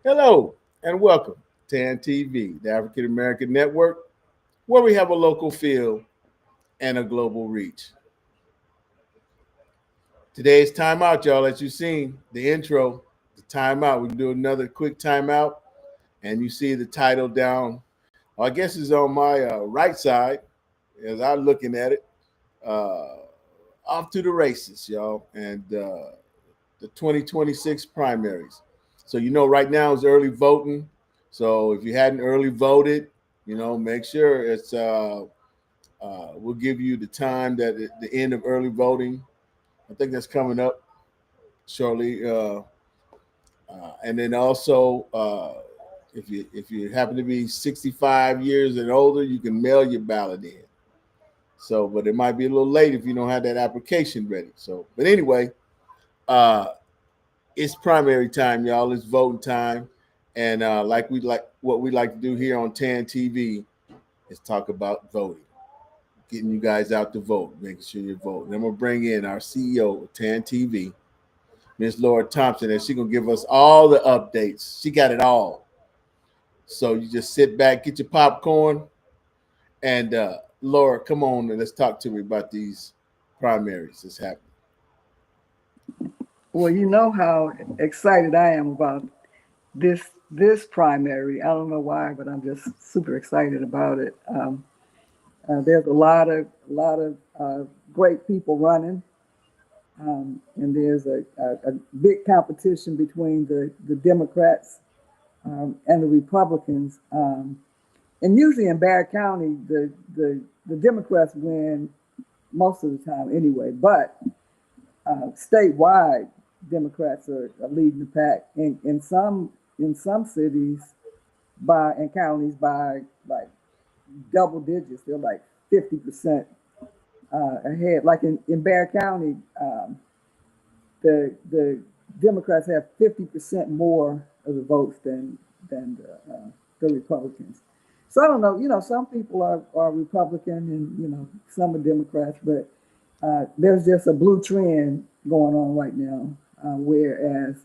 Hello and welcome to TAN TV, the African American Network, where we have a local feel and a global reach. Today's timeout, y'all. As you've seen the intro, the timeout. We can do another quick timeout, and you see the title down. I guess it's on my right side as I'm looking at it. Uh, Off to the races, y'all, and the 2026 primaries. So right now is early voting. So if you hadn't early voted, make sure it's. We'll give you the time that at the end of early voting. I think that's coming up shortly. And then also, if you happen to be 65 years and older, you can mail your ballot in. So, but it might be a little late if you don't have that application ready. So, but anyway, uh, it's primary time, y'all. It's voting time, and like what we like to do here on TAN TV is talk about voting, getting you guys out to vote, making sure you're voting. I'm gonna bring in our CEO of TAN TV, Miss Laura Thompson, and she's gonna give us all the updates. She got it all. So you just sit back, get your popcorn, and Laura, come on and let's talk to me about these primaries that's happening. Well, you know how excited I am about this primary. I don't know why, but I'm just super excited about it. There's a lot of great people running, and there's a big competition between the Democrats and the Republicans. And usually in Barrett County, the Democrats win most of the time anyway. But statewide, Democrats are leading the pack. In some cities and counties by like double digits. They're like 50% ahead. Like in Barrett County, the Democrats have 50% more of the votes than the Republicans. So I don't know. Some people are Republican and some are Democrats, but there's just a blue trend going on right now, whereas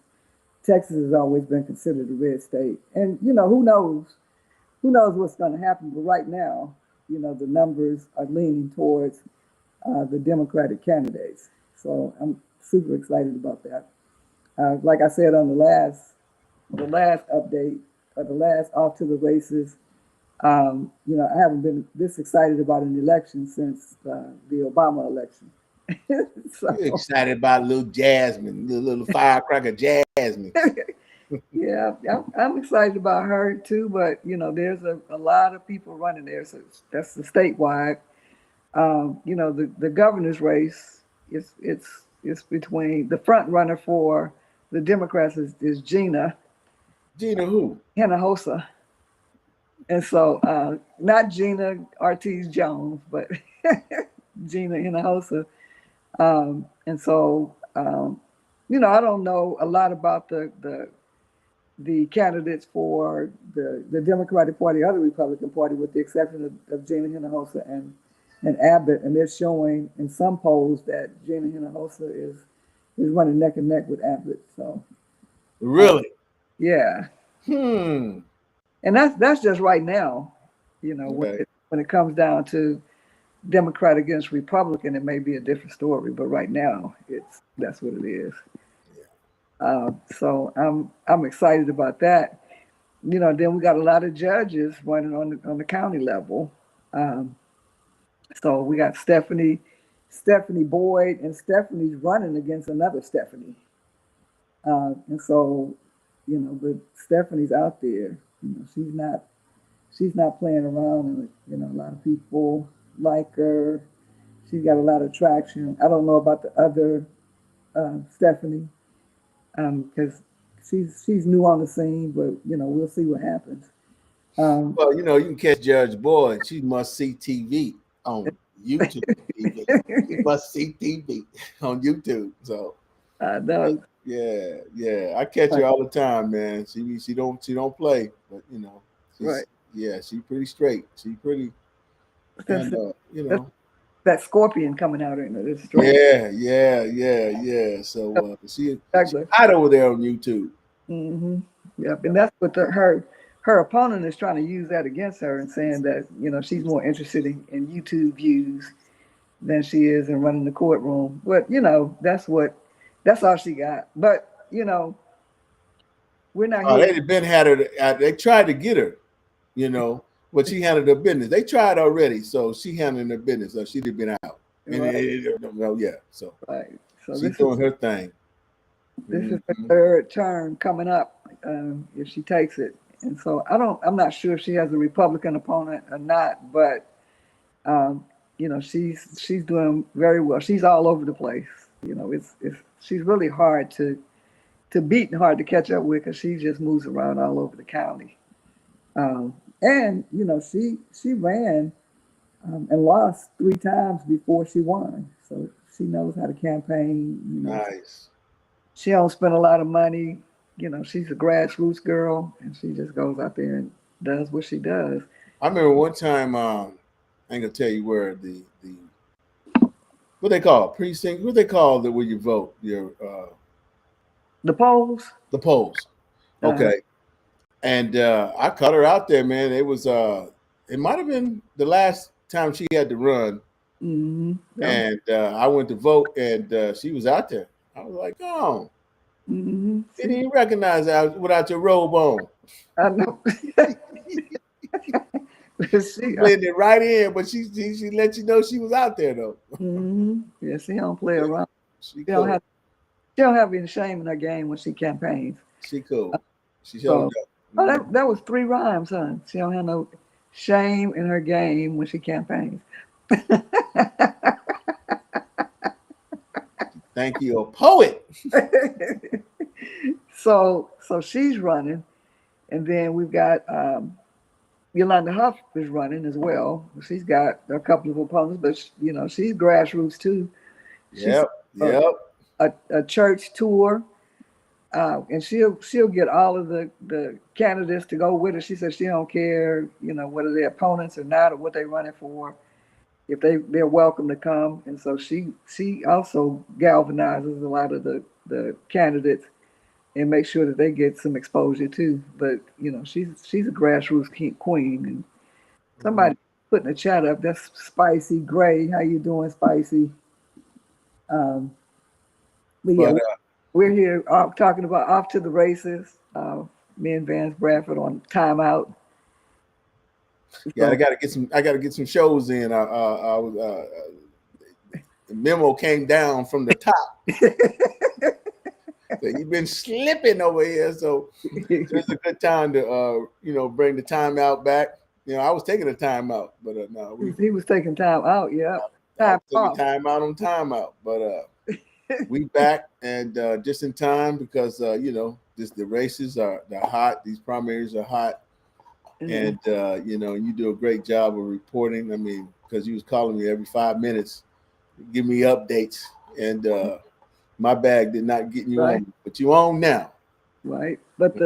Texas has always been considered a red state. And who knows what's going to happen. But right now, the numbers are leaning towards the Democratic candidates. So I'm super excited about that. Like I said on the last update, or the last off to the races, I haven't been this excited about an election since the Obama election. So, You're excited about little Jasmine, little firecracker Jasmine. yeah, I'm excited about her too. But there's a lot of people running there, so that's the statewide. The governor's race it's between the front runner for the Democrats is Gina Who? Hinojosa. And so, not Gina Ortiz Jones, but Gina Hinojosa. And so, I don't know a lot about the candidates for the Democratic Party or the Republican Party, with the exception of Gina Hinojosa and Abbott. And they're showing in some polls that Gina Hinojosa is running neck and neck with Abbott. So, Really? yeah. And that's just right now. Right. When it comes down to Democrat against Republican, it may be a different story, but right now that's what it is. So I'm excited about that. Then we got a lot of judges running on the county level. So we got Stephanie Boyd, and Stephanie's running against another Stephanie. And so, but Stephanie's out there. She's not playing around, and a lot of people like her. She's got a lot of traction. I don't know about the other Stephanie, because she's new on the scene, but we'll see what happens. Well, you can catch Judge Boyd. She must see TV on YouTube. She must see TV on YouTube. So No, yeah. I catch her all the time, man. She don't play, but she's right. she's pretty straight. She's pretty, and That scorpion coming out in it. It's straight. yeah. So she's Exactly. hot over there on YouTube. Mm-hmm. Yep, and that's what her opponent is trying to use that against her and saying that she's more interested in YouTube views than she is in running the courtroom. But that's all she got. But we're not here. They'd been had her. They tried to get her, but she handled her business. They tried already, so she handled her business. So she'd have been out. Right. So Right. So she's doing her thing. This is her third term coming up if she takes it. And so I'm not sure if she has a Republican opponent or not, but she's doing very well. She's all over the place. She's really hard to beat and hard to catch up with because she just moves around all over the county. And she ran and lost 3 times before she won, so she knows how to campaign. Nice. She don't spend a lot of money. She's a grassroots girl, and she just goes out there and does what she does. I remember one time, I ain't gonna tell you where the what they call it, precinct. What they call it where you vote your the polls. The polls. Okay. And I cut her out there, man. It was it might have been the last time she had to run. Mm-hmm. Yeah. And I went to vote, and she was out there. I was like, oh, didn't even recognize her without your robe on. I know. She blended it right in, but she let you know she was out there though. Mm-hmm. Yeah, she don't play around. She don't have any shame in her game when she campaigns. She cool. She showed up. Oh, that was 3 rhymes, huh? She don't have no shame in her game when she campaigns. Thank you, a poet. So she's running, and then we've got Yolanda Huff is running as well. She's got a couple of opponents, but she's grassroots too. Yep. A church tour. And she'll get all of the candidates to go with her. She says she don't care, whether they're opponents or not, or what they're running for. If they're welcome to come. And so she also galvanizes a lot of the candidates and makes sure that they get some exposure too. But she's a grassroots queen. And somebody put in the chat up, that's Spicy Gray. How you doing, Spicy? But yeah. We're here talking about Off to the Races. Me and Vance Bradford on timeout. Yeah, I gotta get some shows in. I was the memo came down from the top. So you've been slipping over here. So it's a good time to bring the timeout back. I was taking a timeout, but no, he was taking time out. Yeah, time out, but. We back and just in time because just the races they're hot. These primaries are hot, and you do a great job of reporting. I mean, because you was calling me every 5 minutes, give me updates, and my bag did not get you on, but you on now. Right, but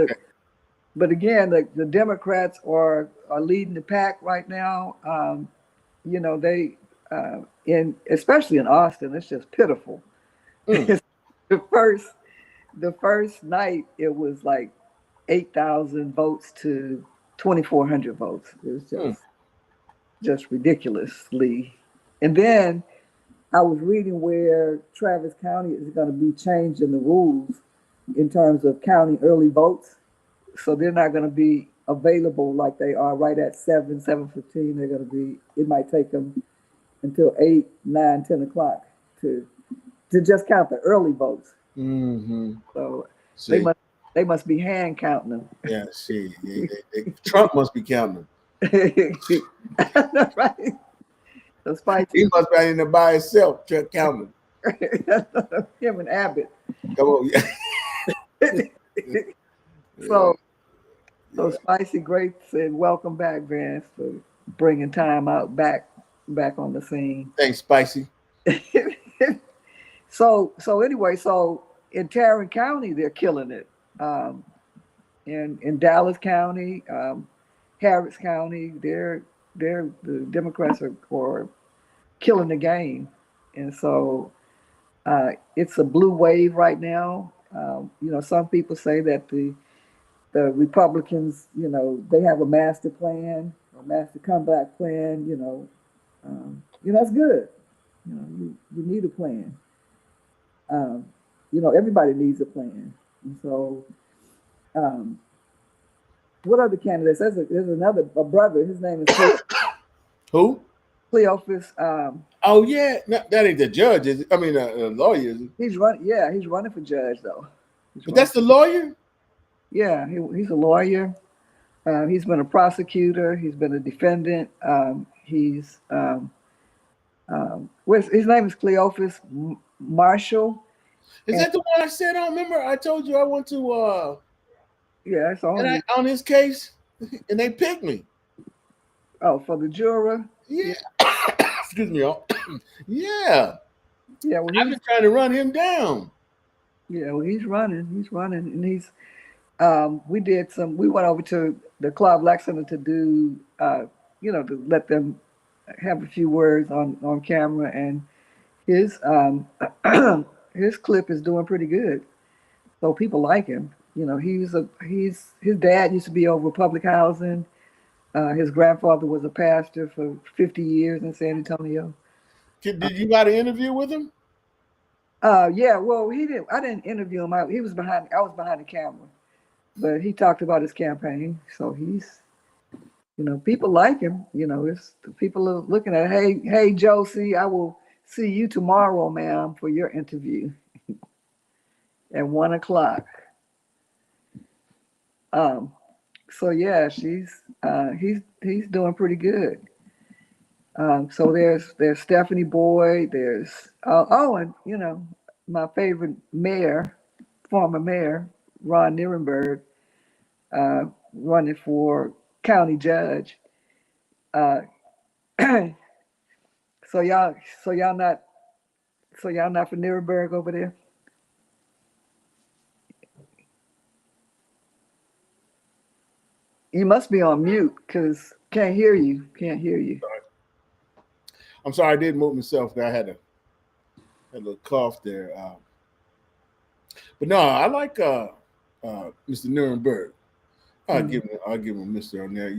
again, the Democrats are leading the pack right now. They especially in Austin, it's just pitiful. The first night it was like 8,000 votes to 2,400 votes. It was just ridiculously. And then I was reading where Travis County is going to be changing the rules in terms of counting early votes. So they're not going to be available like they are right at 7:15. They're going to be. It might take them until 8, 9, 10 o'clock to just count the early votes. Mm-hmm. So they must be hand counting them. Yeah, Trump must be counting them. Right. So Spicy, he must be in there by himself counting them. Him and Abbott. Come on. So Spicy Great said, "Welcome back, Vance, for bringing time out back on the scene." Thanks, Spicy. So anyway, in Tarrant County, they're killing it. In Dallas County, Harris County, the Democrats are killing the game. And so it's a blue wave right now. Some people say that the the Republicans, they have a master plan, a master comeback plan. That's good. You need a plan. Everybody needs a plan. And so, what other candidates? There's another brother. His name is Who? Cleophas. Oh yeah, that ain't the judge. Is it? I mean, a lawyer. Is it? He's running. Yeah, he's running for judge though. But that's the lawyer. Yeah, he's a lawyer. He's been a prosecutor. He's been a defendant. His name is Cleophas Marshall. Is that the one I said? I remember. I told you I went to. Yeah, it's on his case, and they picked me. Oh, for the juror. Yeah. Excuse me, y'all. Yeah. Yeah. Well, I've been trying to run him down. Yeah. Well, he's running, and he's. We went over to the Claude Black Center to do, to let them have a few words on camera, and his his clip is doing pretty good, so people like him. His dad used to be over public housing. His grandfather was a pastor for 50 years in San Antonio. Did you got an interview with him? Yeah. Well, he didn't. I didn't interview him. I was behind the camera. But he talked about his campaign, so he's, people like him. It's people are looking at, hey, Josie, I will see you tomorrow, ma'am, for your interview at 1:00. So yeah, he's doing pretty good. So there's Stephanie Boyd, there's and my favorite former mayor, Ron Nirenberg, running for county judge. So y'all not for Nirenberg over there? You must be on mute because can't hear you. I'm sorry, I did move myself. I had a little cough there. But no, I like Mr. Nirenberg. I'll give him Mr. on there.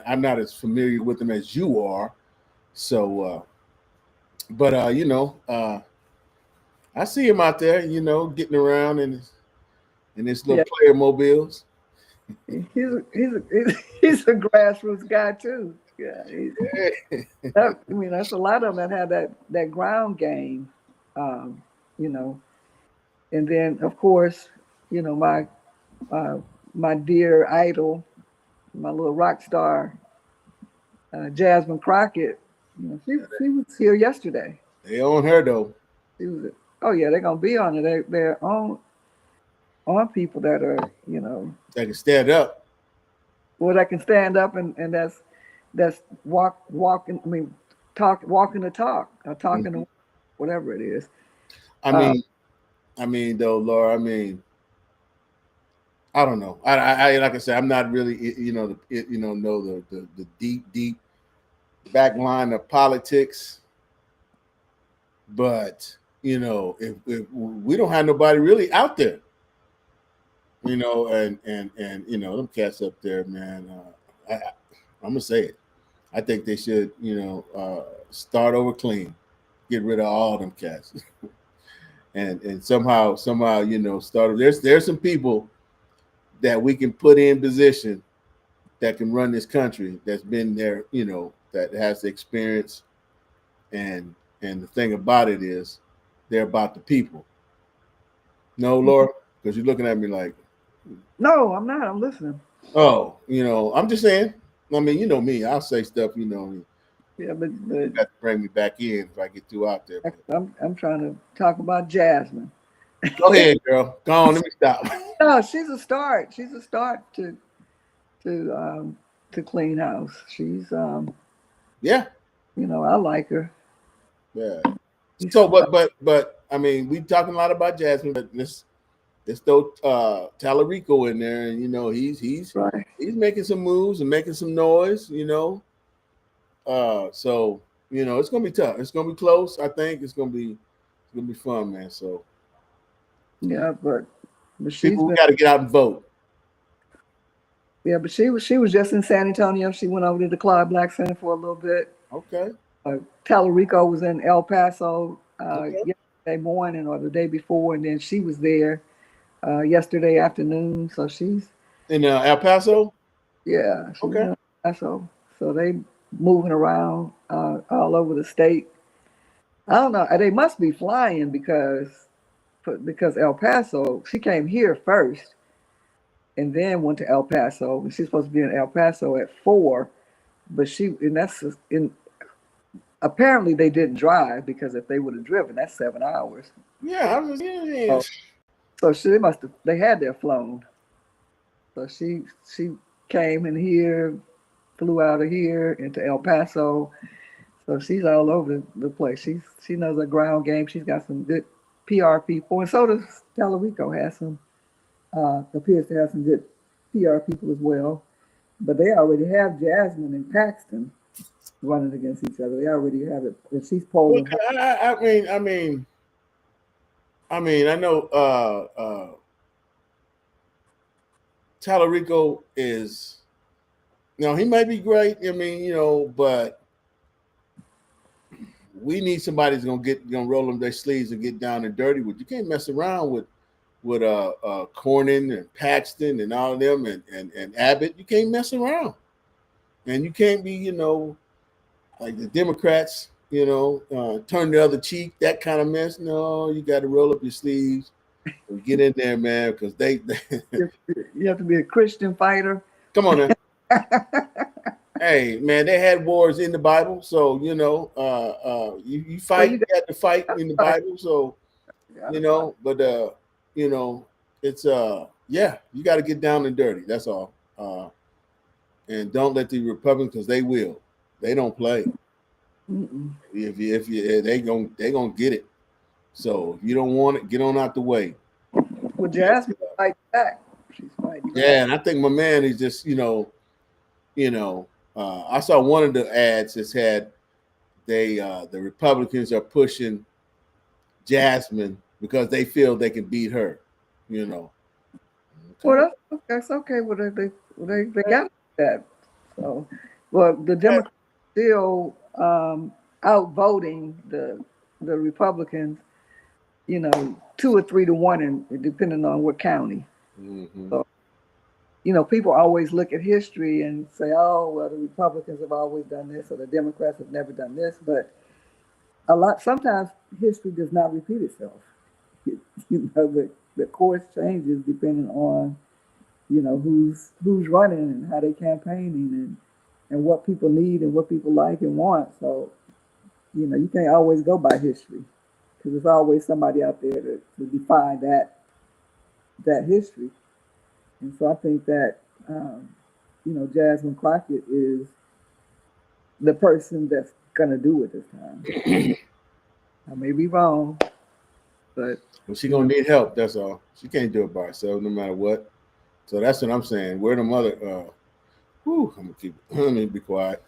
I'm not as familiar with him as you are, so. But I see him out there. Getting around in his little player mobiles. He's a grassroots guy too. Yeah, that's a lot of them that have that ground game, and then of course, my dear idol, my little rock star, Jasmine Crockett. She was here yesterday. They own her though. Oh yeah, they're gonna be on it. They're on people that are that can stand up. Well, that can stand up and that's walking. I mean, walking the talk, or talking to whatever it is. I mean, though, Laura. I mean, I don't know. I like I said, I'm not really know the deep back line of politics. But if we don't have nobody really out there, and them cats up there, man. I'm gonna say it. I think they should, start over clean, get rid of all them cats, and somehow, start. There's some people that we can put in position that can run this country. That's been there, that has the experience, and the thing about it is, they're about the people. No, Laura, because you're looking at me like. No, I'm not. I'm listening. Oh, I'm just saying. I mean, you know me. I'll say stuff, Yeah, but you got to bring me back in if I get too out there. I'm trying to talk about Jasmine. Go ahead, girl. Go on. Let me stop. No, she's a start. She's a start to clean house. She's yeah. I like her. Yeah. So, but I mean, we talking a lot about Jasmine, but let's throw Talarico in there, and he's right. He's making some moves and making some noise, So it's gonna be tough. It's gonna be close. I think it's gonna be fun, man. So yeah, but people got to get out and vote. Yeah, but she was just in San Antonio. She went over to the Claude Black Center for a little bit. Okay. Tallarico was in El Paso Okay. yesterday morning or the day before, and then she was there yesterday afternoon. So she's In El Paso. she was in Okay. El Paso. So they moving around all over the state. I don't know. They must be flying because El Paso. She came here first, and then went to El Paso. And she's supposed to be in El Paso at 4, but apparently they didn't drive because if they would have driven, that's 7 hours. Yeah. Yeah. So they had to have flown. So she came in here, flew out of here into El Paso. So she's all over the place. She knows her ground game. She's got some good PR people, and so does Tallarico appears to have some good PR people as well. But they already have Jasmine and Paxton running against each other. They already have it. And she's polling. I mean, I know Tallarico is, he might be great. I mean, but we need somebody that's gonna roll them their sleeves and get down and dirty with. You can't mess around with Cornyn and Paxton and all of them and Abbott. You can't mess around, and you can't be like the Democrats. Turn the other cheek, that kind of mess. No, you got to roll up your sleeves and get in there, man, because they you have to be a Christian fighter. Come on, man. Hey, man, they had wars in the Bible, so you fight. You got to fight in the Bible, so But it's you got to get down and dirty. That's all. And don't let the Republicans. They will. They don't play. Mm-mm. If they gonna get it. So if you don't want it, get on out the way. Well, Jasmine fight back. She's fighting back. Yeah, and I think my man is just I saw one of the ads that had the Republicans are pushing Jasmine because they feel they can beat her. Well, that's okay. Well, they got that. So, well, the Democrats still outvoting the Republicans, 2 or 3 to 1, and depending on what county. Mm-hmm. So, people always look at history and say, "Oh, well, the Republicans have always done this, or the Democrats have never done this." But sometimes history does not repeat itself. The course changes depending on, who's running and how they campaigning and what people need and what people like and want. So, you can't always go by history because there's always somebody out there to define that history. And so I think that, Jasmine Crockett is the person that's going to do it this time. I may be wrong, but she's going to need help. That's all. She can't do it by herself no matter what. So that's what I'm saying. Where the mother, I'm going to let me be quiet.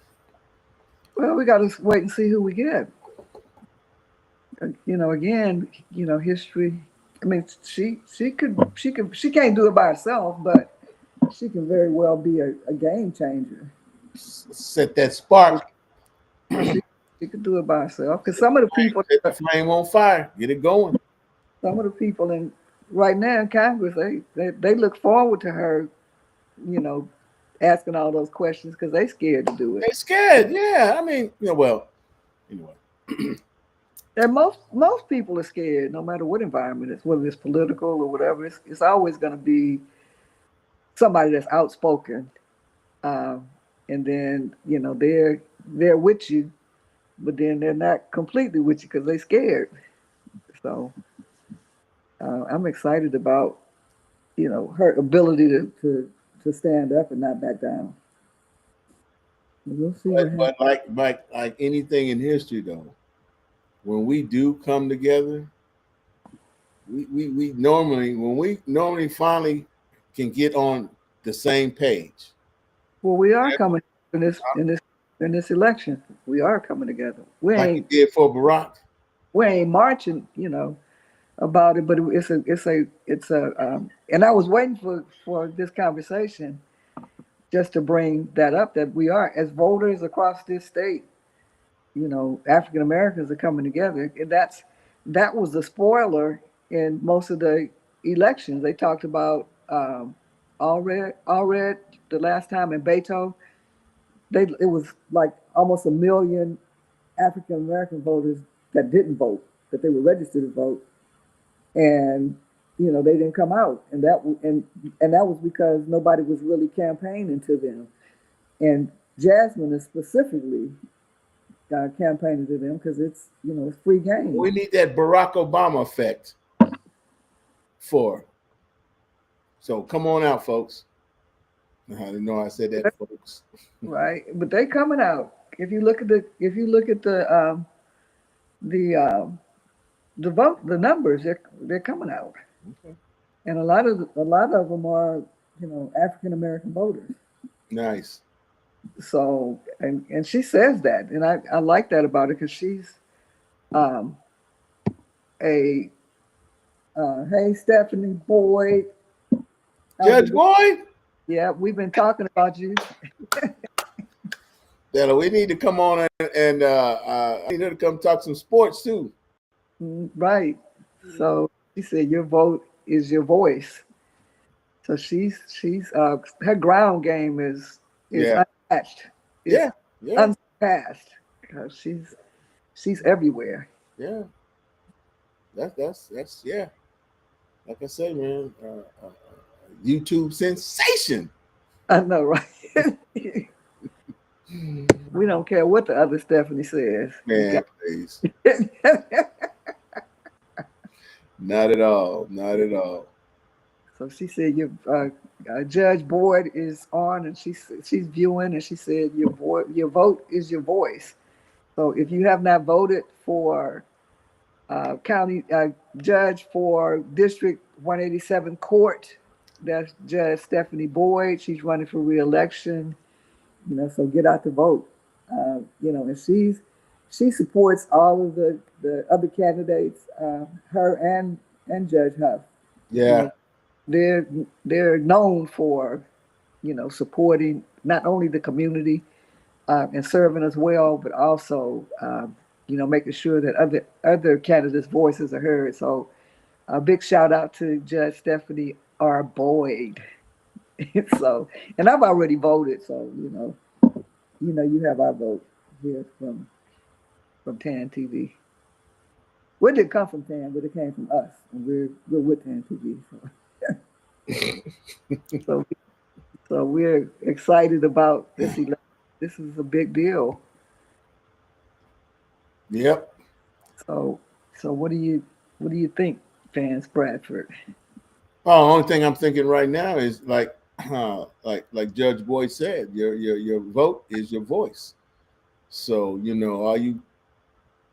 Well, we got to wait and see who we get. Again, history. I mean, she can't do it by herself, but she can very well be a game changer. Set that spark. She could do it by herself because some of the people set the flame on fire, get it going. Some of the people right now in Congress, they look forward to her, asking all those questions because they're scared to do it. They're scared, yeah. I mean, well, anyway. And most people are scared, no matter what environment it's, whether it's political or whatever. It's always going to be somebody that's outspoken, and then they're with you, but then they're not completely with you because they're scared. So I'm excited about her ability to stand up and not back down. We'll see. But like anything in history, though. When we do come together, we normally finally can get on the same page. Well, we are coming in this election. We are coming together. We like ain't you did for Barack. We ain't marching, about it. But it's a. And I was waiting for this conversation just to bring that up, that we are, as voters across this state, African Americans are coming together. And that was the spoiler in most of the elections. They talked about Allred the last time in Beto. It was like almost 1 million African American voters that didn't vote, that they were registered to vote, and they didn't come out, and that was because nobody was really campaigning to them. And Jasmine is specifically campaigning to them because it's free game. We need that Barack Obama effect for. So come on out, folks. I didn't know I said that, folks. Right, but they coming out. If you look at the vote, the numbers, they're coming out. Okay. And a lot of them are African American voters. Nice. So and she says that, and I like that about her, because she's hey, Stephanie Boyd. Judge Boyd? Yeah, we've been talking about you. Yeah, we need to come on and need her to come talk some sports too. Right. So she said your vote is your voice. So she's her ground game is unmatched. It's unsurpassed, because she's everywhere. Yeah. That's yeah. Like I say, man, YouTube sensation. I know, right? We don't care what the other Stephanie says. Man, please. Not at all. Not at all. So she said your Judge Boyd is on, and she's viewing, and she said your vote is your voice. So if you have not voted for county judge for District 187 Court, that's Judge Stephanie Boyd. She's running for re-election. So get out to vote. And she supports all of the other candidates, her and Judge Huff. Yeah. They're known for, supporting not only the community and serving us well, but also, making sure that other candidates' voices are heard. So a big shout out to Judge Stephanie R. Boyd. So, and I've already voted, so you have our vote here from TAN TV. Well, it didn't come from TAN, but it came from us, and we're with TAN TV. So we're excited about this election. This is a big deal. Yep. So what do you think, Vance Bradford? Oh, the only thing I'm thinking right now is like Judge Boyd said, your vote is your voice. So all you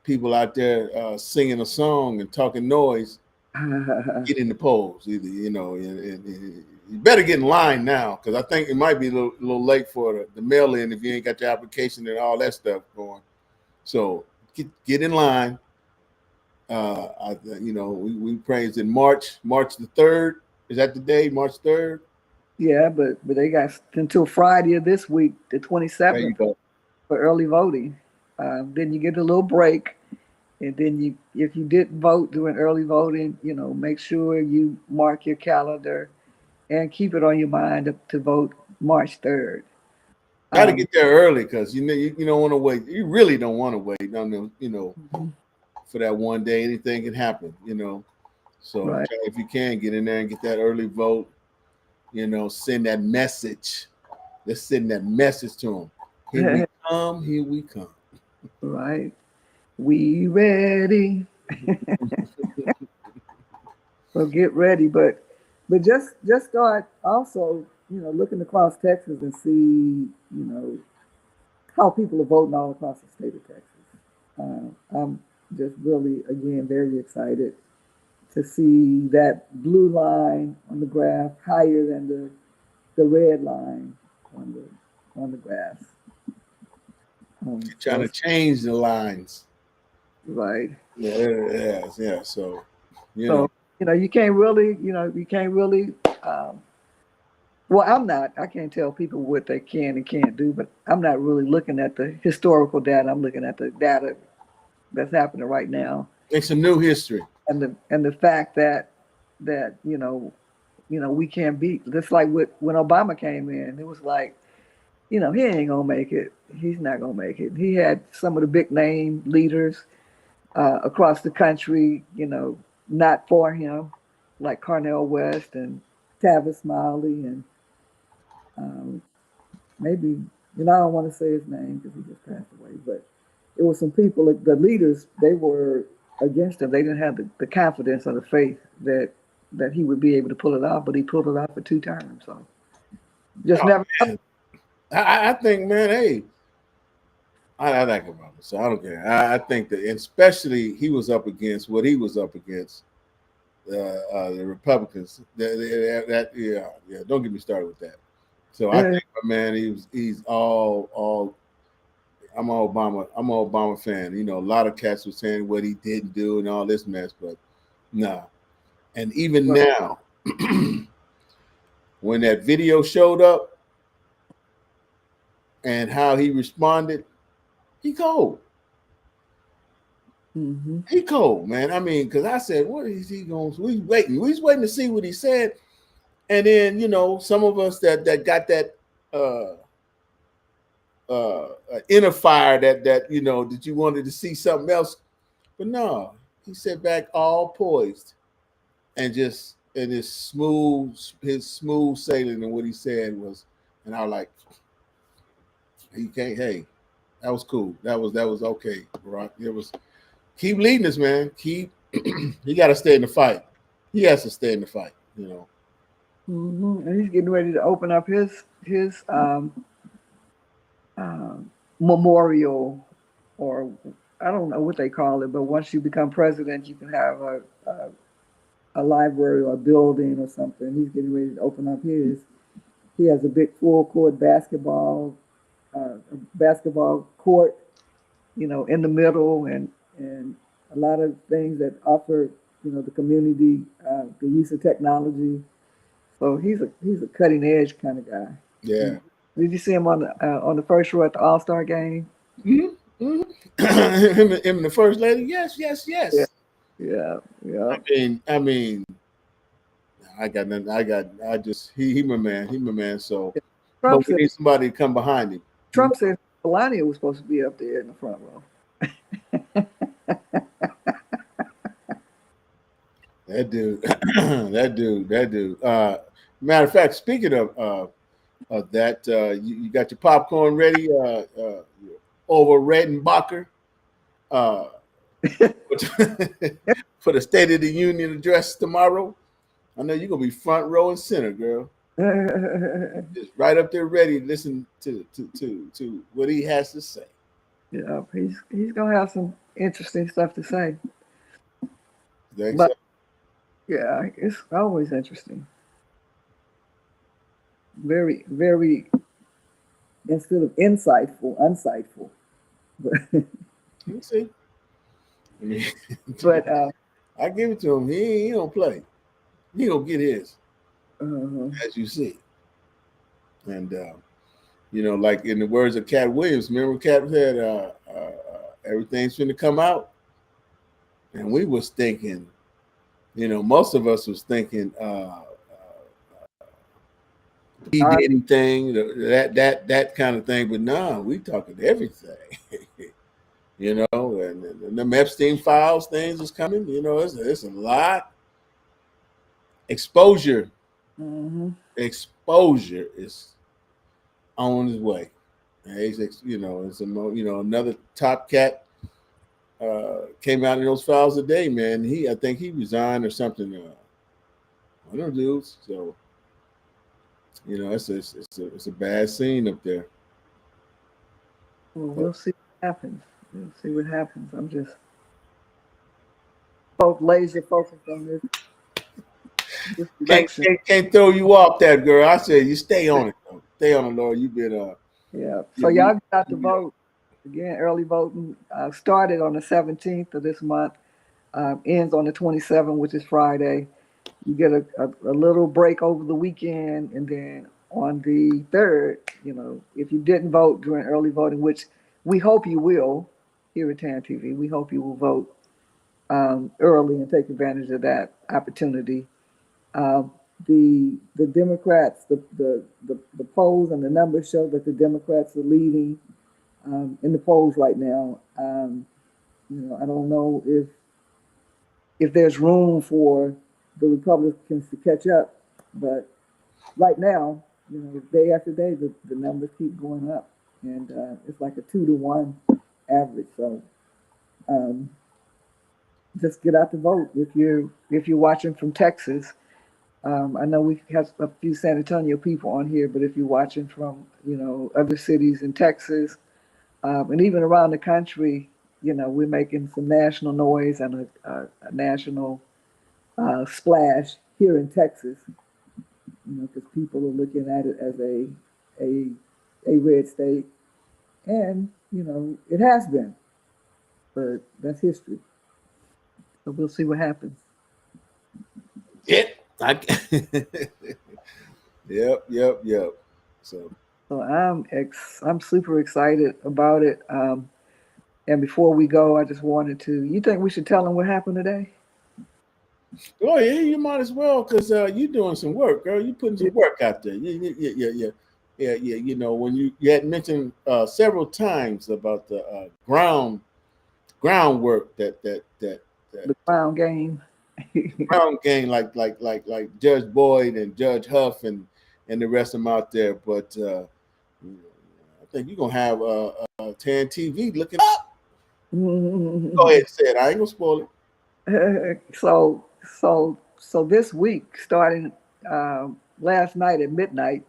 people out there singing a song and talking noise, get in the polls. Either and you better get in line now, because I think it might be a little late for the mail-in if you ain't got your application and all that stuff going. So get in line. We praise in March the 3rd. Is that the day, March 3rd? Yeah, but they got until Friday of this week, the 27th, for early voting. Then you get a little break, and then if you didn't vote during early voting, make sure you mark your calendar and keep it on your mind to vote March 3rd. Got to get there early, because you don't want to wait. You really don't want to wait. For that one day, anything can happen. So right. If you can get in there and get that early vote, send that message. Let's send that message to them. Here we come. Here we come. Right. We ready. So get ready, but just start also, looking across Texas and see, how people are voting all across the state of Texas. I'm just really, again, very excited to see that blue line on the graph higher than the red line on the graph. Trying to change the lines. Right. Yeah. So, you can't really, Well, I'm not. I can't tell people what they can and can't do, but I'm not really looking at the historical data. I'm looking at the data that's happening right now, Make some new history. and the fact that we can't beat. Just like when Obama came in, it was like, he ain't gonna make it. He's not gonna make it. He had some of the big name leaders across the country, not for him, like Cornel West and Tavis Smiley and um, maybe, I don't want to say his name because he just passed away, but it was some people, the leaders, they were against him. They didn't have the confidence or the faith that he would be able to pull it off, but he pulled it off for 2 terms. So just Oh, never. man. I think, man, hey, I like Obama, so I don't care. I think that, and especially he was up against what he was up against, the Republicans. Yeah. Don't get me started with that. So I think, my man, he's all. I'm an Obama fan. A lot of cats were saying what he didn't do and all this mess, but nah. And even now, when that video showed up and how he responded, he cold. Mm-hmm. He cold, man. I mean, because I said, what is he going to? We was waiting to see what he said. And then, some of us that got that inner fire that you wanted to see something else. But no, he sat back all poised and just in his smooth sailing, and what he said was, and I was like, he can't, hey, that was cool. That was okay, bro. It was keep leading us, man. He got to stay in the fight. He has to stay in the fight, Mm-hmm. And he's getting ready to open up his memorial, or I don't know what they call it, but once you become president, you can have a library or a building or something. He's getting ready to open up his. He has a big full court basketball court, in the middle, and a lot of things that offer, the community the use of technology. So he's a cutting edge kind of guy. Yeah. Did you see him on the first row at the All-Star game? Mm-hmm. Mm-hmm. him and the first lady. Yes. Yeah. I mean, I got nothing. I just he my man. He my man. So, but Trump we said need somebody to come behind him. Trump said Melania was supposed to be up there in the front row. That dude, that dude. Matter of fact, speaking of that, you got your popcorn ready over Redenbacher for the State of the Union address tomorrow. I know you're gonna be front row and center, girl. Just right up there, ready to listen to what he has to say. Yeah, he's gonna have some interesting stuff to say. Thanks. But yeah, it's always interesting. Very, very, instead of insightful. Let's see. I mean, But I give it to him. He don't play. He don't get his, uh, as you see. And like in the words of Cat Williams, remember Cat said, everything's finna come out, and we was thinking, most of us was thinking, he did anything, that kind of thing. But no, we talking everything. And the Epstein files things is coming. It's a lot. Exposure is on his way. And it's another top cat came out in those files today, man. I think he resigned or something. One of them dudes. So it's a bad scene up there. well, we'll see what happens. I'm just laser focused on this election. Can't throw you off that, girl. I said you stay on it. Though. Stay on it, Lord. You've been yeah. So y'all got to vote again. Early voting started on the 17th of this month. Ends on the 27th, which is Friday. You get a little break over the weekend, and then on the 3rd, if you didn't vote during early voting, which we hope you will here at TAN TV, we hope you will vote early and take advantage of that opportunity. The Democrats, the polls and the numbers show that the Democrats are leading in the polls right now. I don't know if there's room for the Republicans to catch up, but right now, day after day, the numbers keep going up, and it's like a 2-to-1 average. So just get out to vote if you're watching from Texas. I know we have a few San Antonio people on here, but if you're watching from other cities in Texas and even around the country, we're making some national noise and a national splash here in Texas. Because people are looking at it as a red state, and it has been, but that's history. So we'll see what happens. Yep. Yep. So I'm super excited about it. And before we go, I just wanted to. You think we should tell them what happened today? Oh yeah, you might as well, because you're doing some work, girl. You putting some work out there. Yeah. When you had mentioned several times about the groundwork that the ground game. ground game, like Judge Boyd and Judge Huff and the rest of them out there. But I think you're gonna have TAN TV looking up. Go ahead and say it. I ain't gonna spoil it. So this week, starting last night at midnight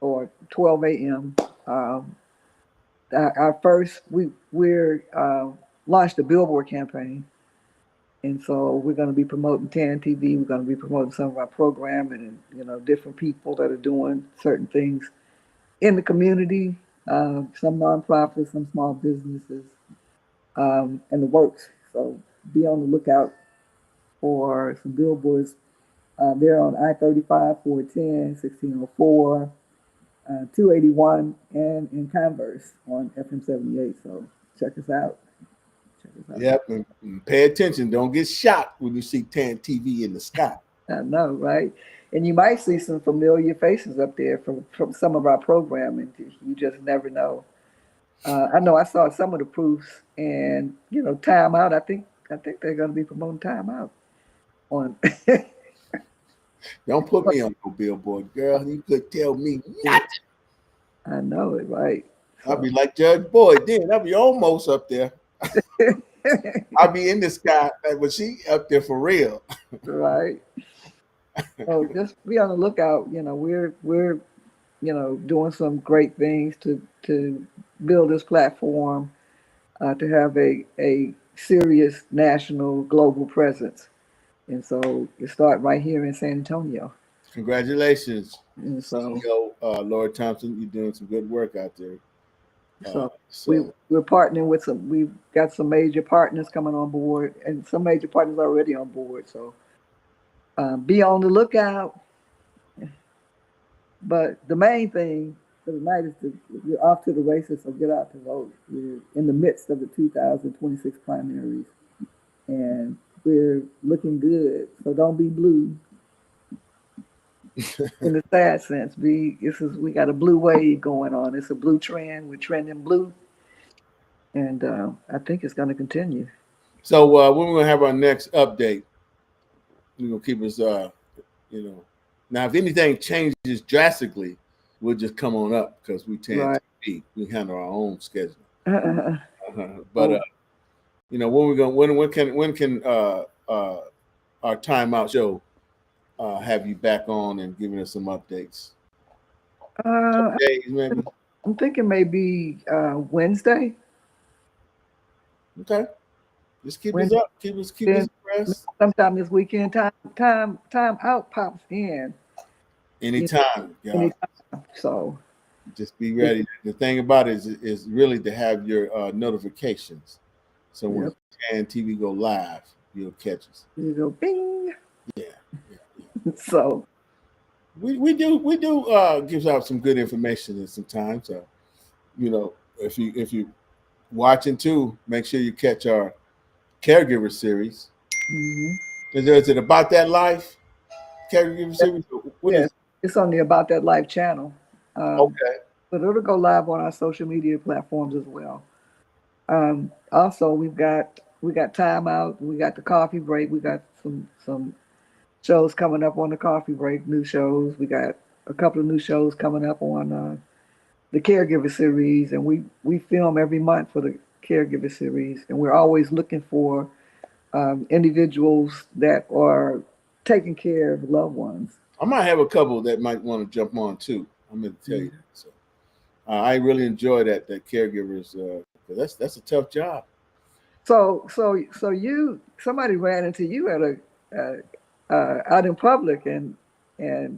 or 12 a.m., we're launched a billboard campaign, and so we're going to be promoting TAN TV. We're going to be promoting some of our programming and different people that are doing certain things in the community, some nonprofits, some small businesses, and the works. So be on the lookout for some billboards. They're on I-35, 410, 1604, 281, and in Converse on FM 78. So check us out. Yep, and pay attention. Don't get shot when you see TAN TV in the sky. I know, right? And you might see some familiar faces up there from some of our programming. You just never know. I know I saw some of the proofs, and Time Out. I think they're going to be promoting Time Out on. Don't put me on no billboard, girl. You could tell me nothing. I know it, right? I'll be like Judge Boyd. Then I'll be almost up there. I'll be in the sky, but she up there for real. Right. So just be on the lookout. We're doing some great things to build this platform to have a serious national global presence. And so you start right here in San Antonio. Congratulations. And so CEO Lord Thompson, you're doing some good work out there. So we're partnering with we've got some major partners coming on board, and some major partners already on board. So be on the lookout. But the main thing for the night is we're off to the races, so get out to vote. We're in the midst of the 2026 primaries, and we're looking good. So don't be blue. In the sad sense, we got a blue wave going on. It's a blue trend. We're trending blue, and I think it's going to continue. So when we're going to have our next update, we're going to keep us, Now, if anything changes drastically, we'll just come on up because we tend to we handle our own schedule. But when can our timeout show have you back on and giving us some updates? Days, maybe. I'm thinking maybe Wednesday. Okay, just keep us up. Keep us abreast. Sometime this weekend, time out pops in. Anytime, anytime. So just be ready. The thing about it is really to have your notifications. So when TAN TV go live, you'll catch us. You go bing. Yeah. So we do gives out some good information and sometimes you know, if you watching too, make sure you catch our caregiver series. Hmm. Is it About That Life caregiver series? What Yes, is it's on the About That Life channel. okay? But it'll go live on our social media platforms as well. Also, we got Time Out, we got the Coffee Break, we got some shows coming up on the Coffee Break, new shows. We got a couple of new shows coming up on the Caregiver series, and we film every month for the Caregiver series, and we're always looking for individuals that are taking care of loved ones. I might have a couple that might want to jump on too. I'm going to tell you that. So I really enjoy that caregivers. 'Cause that's a tough job. So you somebody ran into you at out in public and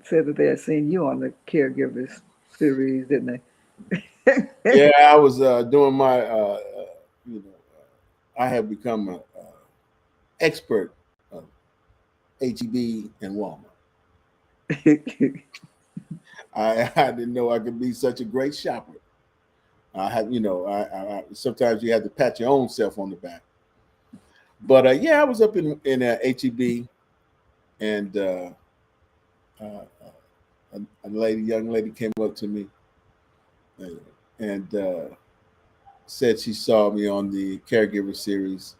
said that they had seen you on the Caregivers series, didn't they? Yeah, I was doing my you know I have become a expert of HEB and Walmart. I didn't know I could be such a great shopper. I had, I sometimes you have to pat your own self on the back. But yeah, I was up in HEB, and uh, young lady came up to me and said she saw me on the caregiver series.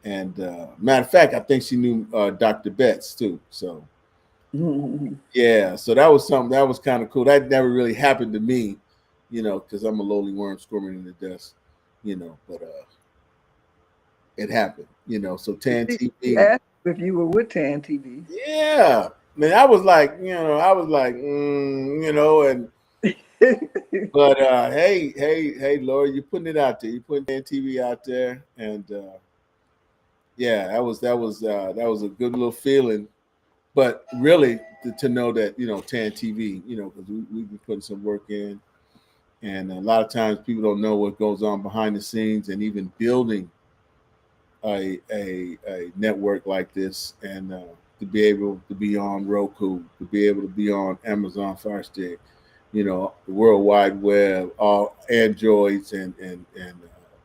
And matter of fact, I think she knew Dr. Betts too. So yeah, so that was something that was kind of cool. That never really happened to me, because I'm a lowly worm squirming in the dust, but it happened, So Tan She TV, asked if you were with Tan TV. yeah, man, I was like, and but hey, Lord, you're putting it out there. You're putting Tan TV out there, and yeah, that was a good little feeling. But really, to know that Tan TV, because we've been putting some work in, and a lot of times people don't know what goes on behind the scenes, and even building a network like this, and to be able to be on Roku, to be able to be on Amazon Fire Stick, the World Wide Web, all Androids and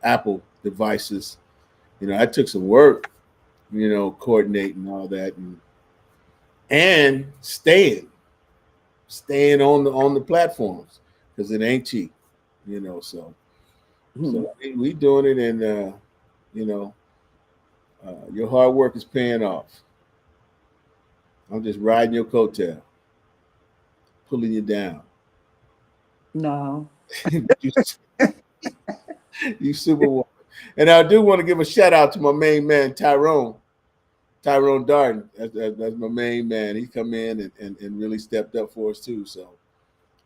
Apple devices. That took some work, coordinating all that and staying on the platforms because it ain't cheap, so we doing it, and you know your hard work is paying off. I'm just riding your coattail, pulling you down. No. you, you superwoman. And I do want to give a shout out to my main man Tyrone Darden. That's my main man. He come in and really stepped up for us too. So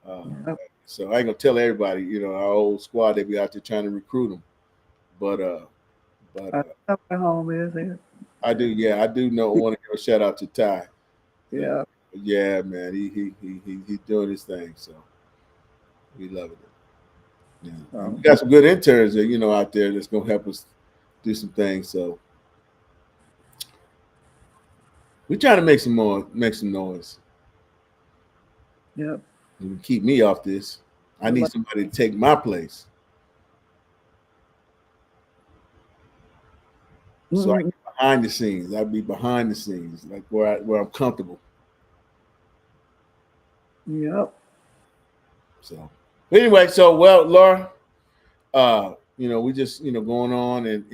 uh, Yep. so I ain't gonna tell everybody, our old squad, they be out there trying to recruit them. But I know where home is. I do, yeah, I do know. Want to give a shout out to Ty. Yeah. Yeah, man, he's doing his thing. So we love it. Yeah, and we got some good interns that out there that's gonna help us do some things. So we trying to make some noise. Yep. And keep me off this. I need somebody to take my place. So I get behind the scenes. I'd be behind the scenes, like where I'm comfortable. Yep. So anyway, Laura, we just going on, and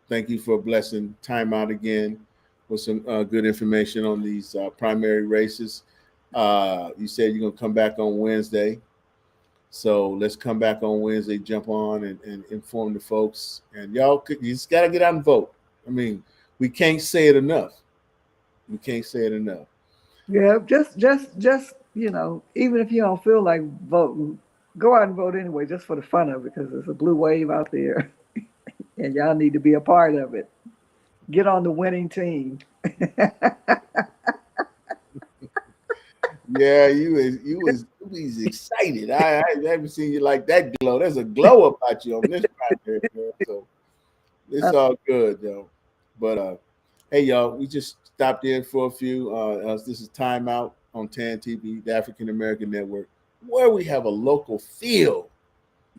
thank you for blessing time out again with some good information on these primary races. You said you're gonna come back on Wednesday. So let's come back on Wednesday, jump on and inform the folks. And you just got to get out and vote. I mean, we can't say it enough. We can't say it enough. Yeah, just even if you don't feel like voting, go out and vote anyway, just for the fun of it, because there's a blue wave out there, and y'all need to be a part of it. Get on the winning team. Yeah, you was excited. I haven't seen you like that glow. There's a glow about you on this project, girl. So it's all good, yo. But hey, y'all, we just stopped in for a few. This is Time Out. on TAN TV, the African American Network, where we have a local feel,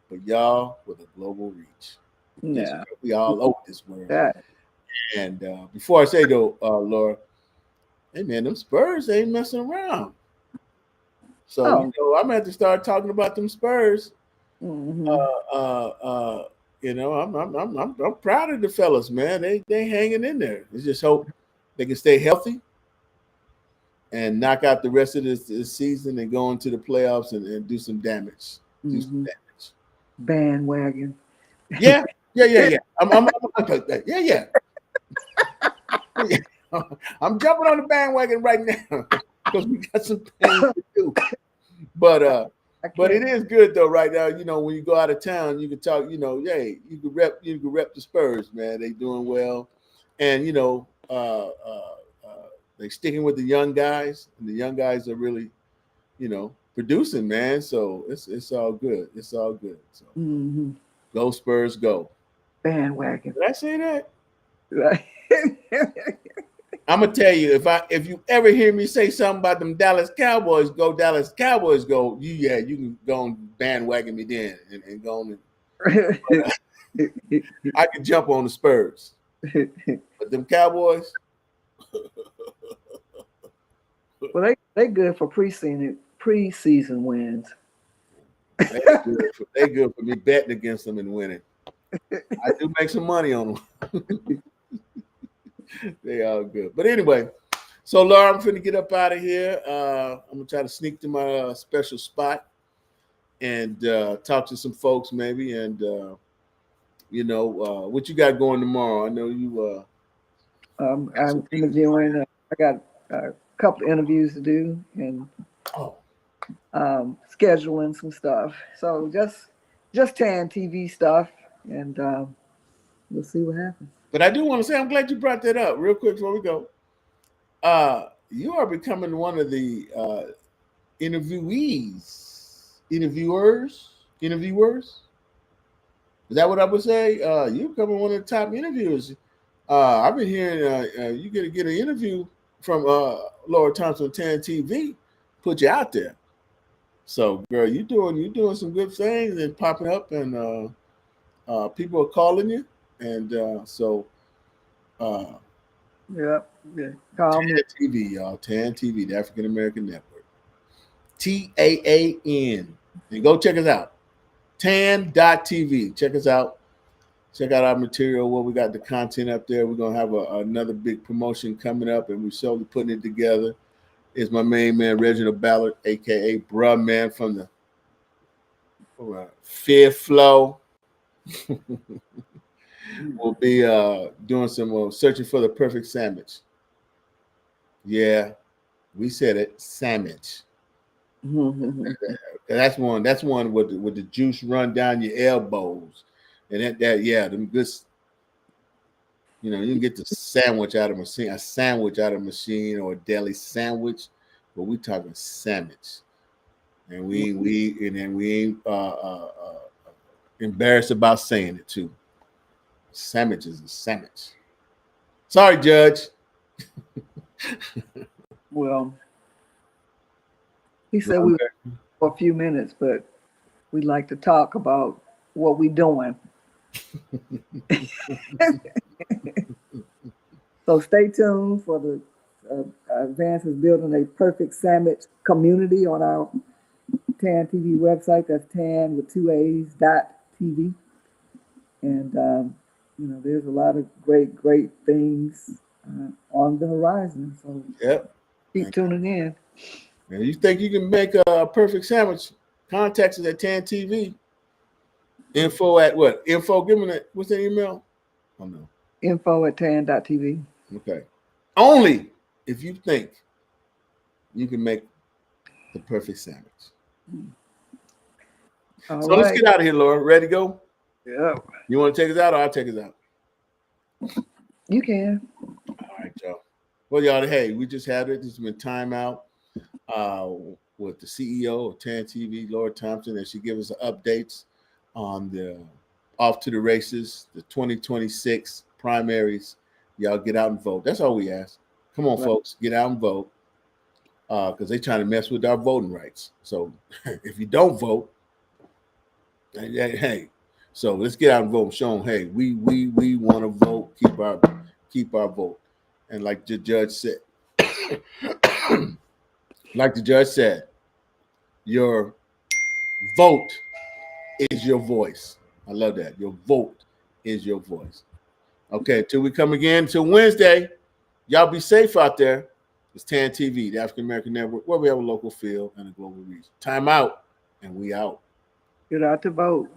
but y'all with a global reach. Yeah. We all over this world. That. And before I say though, Laura, hey man, them Spurs ain't messing around. So Oh. you know, I'm gonna have to start talking about them Spurs. Mm-hmm. You know, I'm proud of the fellas, man. They hanging in there. Let's just hope they can stay healthy and knock out the rest of this season and go into the playoffs and do some damage. Do some damage. Bandwagon. Yeah. I'm yeah. I'm jumping on the bandwagon right now because we got some things to do. But it is good though right now. You know, when you go out of town, you can talk. You know, hey, you can rep the Spurs, man. They doing well, and you know, they sticking with the young guys, and the young guys are really, you know, producing, man. So it's all good. It's all good. So go Spurs, go. Bandwagon. Did I say that? I'm gonna tell you, if you ever hear me say something about them Dallas Cowboys, go Dallas Cowboys, go. You can go and bandwagon me then and go on. I can jump on the Spurs, but them Cowboys. Well, they good for preseason wins. They good for me betting against them and winning. I do make some money on them. They all good. But anyway, so Laura, I'm finna get up out of here. I'm gonna try to sneak to my special spot and talk to some folks maybe. And you know, what you got going tomorrow? I know you. I'm interviewing. I got a couple of interviews to do and scheduling some stuff. So just TAN TV stuff, and we'll see what happens. But I do want to say, I'm glad you brought that up real quick before we go. You are becoming one of the interviewers. Is that what I would say? You're becoming one of the top interviewers. I've been hearing you get an interview from Laura Thompson on TAN TV, put you out there. So, girl, you're doing some good things and popping up, and people are calling you, and so. Yeah. TAN TV, y'all. TAN TV, the African American Network. TAAN. And go check us out. TAN.TV. Check us out. Check out our material, where we got the content up there. We're going to have another big promotion coming up, and we're slowly putting it together. It's my main man, Reginald Ballard, a.k.a. Bruh Man from the Fifth Flow. We'll be doing some searching for the perfect sandwich. Yeah, we said it, sandwich. That's one with the juice run down your elbows, and them good. You know, you can get the sandwich out of a sandwich out of a machine or a deli sandwich, but we talking sandwich, and we ain't embarrassed about saying it too. Sandwich is a sandwich. Sorry, Judge. Well, he said we were for a few minutes, but we'd like to talk about what we're doing. So stay tuned for the Advances Building a Perfect Sandwich community on our TAN TV website. That's TAN with 2 A's.tv. And, you know, there's a lot of great things on the horizon. So keep tuning in. And you think you can make a perfect sandwich? Contact us at TAN TV. Info at what? Info, give me that. What's that email? Oh, no. Info at TAN.tv. Okay. Only if you think you can make the perfect sandwich. All so right. Let's get out of here, Laura. Ready to go? Yeah. You want to take us out, or I'll take us out? You can. All right, y'all. Well, y'all, hey, we just had it. This has been Time Out with the CEO of TAN TV, Laura Thompson, and she gives us updates on the Off to the Races, the 2026 primaries. Y'all get out and vote. That's all we ask. Come on, folks, get out and vote. because they're trying to mess with our voting rights. So if you don't vote, hey, so let's get out and vote. Show them, hey, we want to vote. Keep our vote. And like the judge said, your vote is your voice. I love that. Your vote is your voice. Okay, till we come again till Wednesday. Y'all be safe out there. It's TAN TV, the African American Network, where we have a local feel and a global reach. Time out, and we out. Get out to vote.